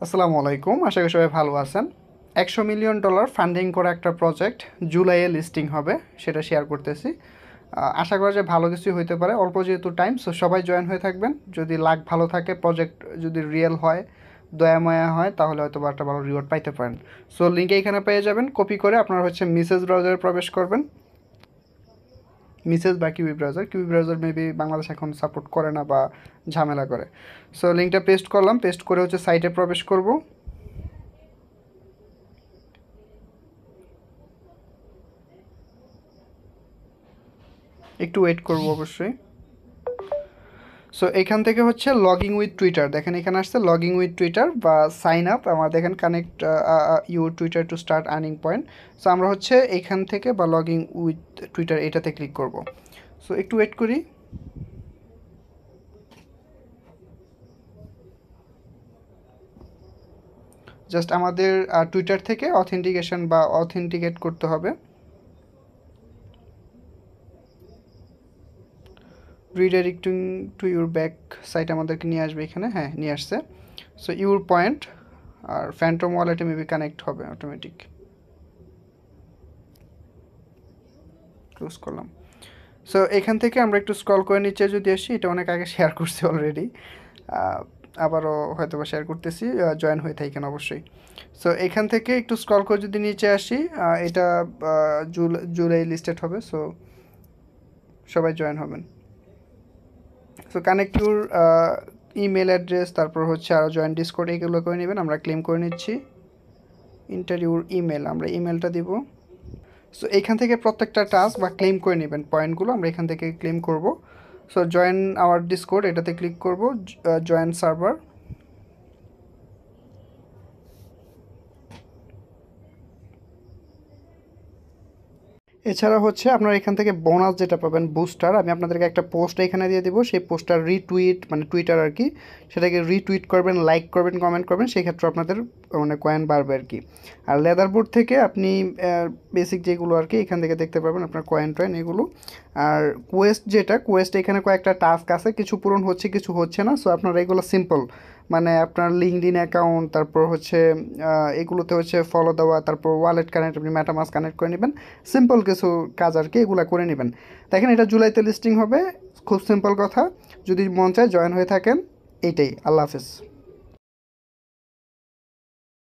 আসসালামু আলাইকুম, আশা করি সবাই ভালো আছেন। $100 মিলিয়ন ফান্ডিং করা একটা প্রজেক্ট জুলাইয়ে লিস্টিং হবে, সেটা শেয়ার করতেছি। আশা করা যায় ভালো কিছুই হইতে পারে, অল্প যেহেতু টাইম, সো সবাই জয়েন হয়ে থাকবেন। যদি লাক ভালো থাকে, প্রজেক্ট যদি রিয়েল হয়, দয়াময়া হয়, তাহলে হয়তো বা একটা ভালো রিওয়ার্ড পাইতে পারেন। সো লিঙ্কে এখানে পেয়ে যাবেন, কপি করে আপনারা মিসেস ব্রাউজারে প্রবেশ করবেন। মিসেস বা কিউবি ব্রাউজার মেবি বাংলাদেশ এখন সাপোর্ট করে না বা ঝামেলা করে। সো লিঙ্কটা পেস্ট করলাম, পেস্ট করে সাইটে প্রবেশ করব। একটু ওয়েট করব অবশ্যই। সো এখান থেকে লগইন উইথ টুইটার, দেখেন এখানে আসছে লগইন উইথ টুইটার বা সাইন আপ। আমার দেখেন connect your Twitter to start earning point. So আমরা এখান থেকে বা লগইন উইথ টুইটার এটাতে ক্লিক করব। সো একটু ওয়েট করি। জাস্ট আমাদের টুইটার থেকে অথেন্টিকেশন বা অথেন্টিকেট করতে হবে। Redirecting to your back site আমাদেরকে নিয়ে আসবে এখানে, হ্যাঁ নিয়ে আসছে। সো ইউর পয়েন্ট আর ফ্যান্টম ওয়ালেটে মেবি কানেক্ট হবে অটোমেটিক। ক্লোজ করলাম। সো এখান থেকে আমরা একটু স্ক্রল করে নিচে যদি আসি, এটা অনেক আগে শেয়ার করছি অলরেডি, আবারও হয়তো বা শেয়ার করতেছি, জয়েন হয়ে থাকেন অবশ্যই। সো এখান থেকে একটু স্ক্রল করে যদি নিচে আসি, এটা জুলাই লিস্টেড হবে। সো সবাই জয়েন হবেন। So connect your email address, তারপর আরও জয়েন ডিসকর্ড, এগুলো করে নেবেন। আমরা ক্লেম করে নিচ্ছি। ইন্টার ইউর ইমেল, আমরা ইমেলটা দিব। সো এখান থেকে প্রত্যেকটা টাস্ক বা ক্লেম করে নেবেন, পয়েন্টগুলো আমরা এখান থেকে ক্লেম করব। সো জয়েন আওয়ার ডিসকর্ড, এটাতে ক্লিক করব, জয়েন সার্ভার। এছাড়া আপনারা এখান থেকে বোনাস যেটা পাবেন, বুস্টার, আমি আপনাদেরকে একটা পোস্ট এখানে দিয়ে দেবো। সেই পোস্টটা রিটুইট, মানে টুইটার আর কি, সেটাকে রিটুইট করবেন, লাইক করবেন, কমেন্ট করবেন, সেই ক্ষেত্রে আপনাদের মানে কয়েন বাড়বে আর কি। আর লেদারবোর্ড থেকে আপনি বেসিক যেগুলো আর কি এখান থেকে দেখতে পারবেন আপনার কয়েন টয়েন এগুলো। আর কোয়েস্ট এখানে কয়েকটা টাস্ক আছে, কিছু পূরণ হচ্ছে, কিছু হচ্ছে না। সো আপনারা এগুলো সিম্পল, মানে আপনার লিঙ্কডইন অ্যাকাউন্ট, তারপর এগুলোতে ফলো দেওয়া, তারপর ওয়ালেট কানেক্ট, আপনি মেটামাস্ক কানেক্ট করে নেবেন। সিম্পল কিছু কাজ আর কি, এগুলো করে নেবেন। দেখেন এটা জুলাইতে লিস্টিং হবে, খুব সিম্পল কথা। যদি মন চায় জয়েন হয়ে থাকেন। এইটাই, আল্লাহ হাফেজ।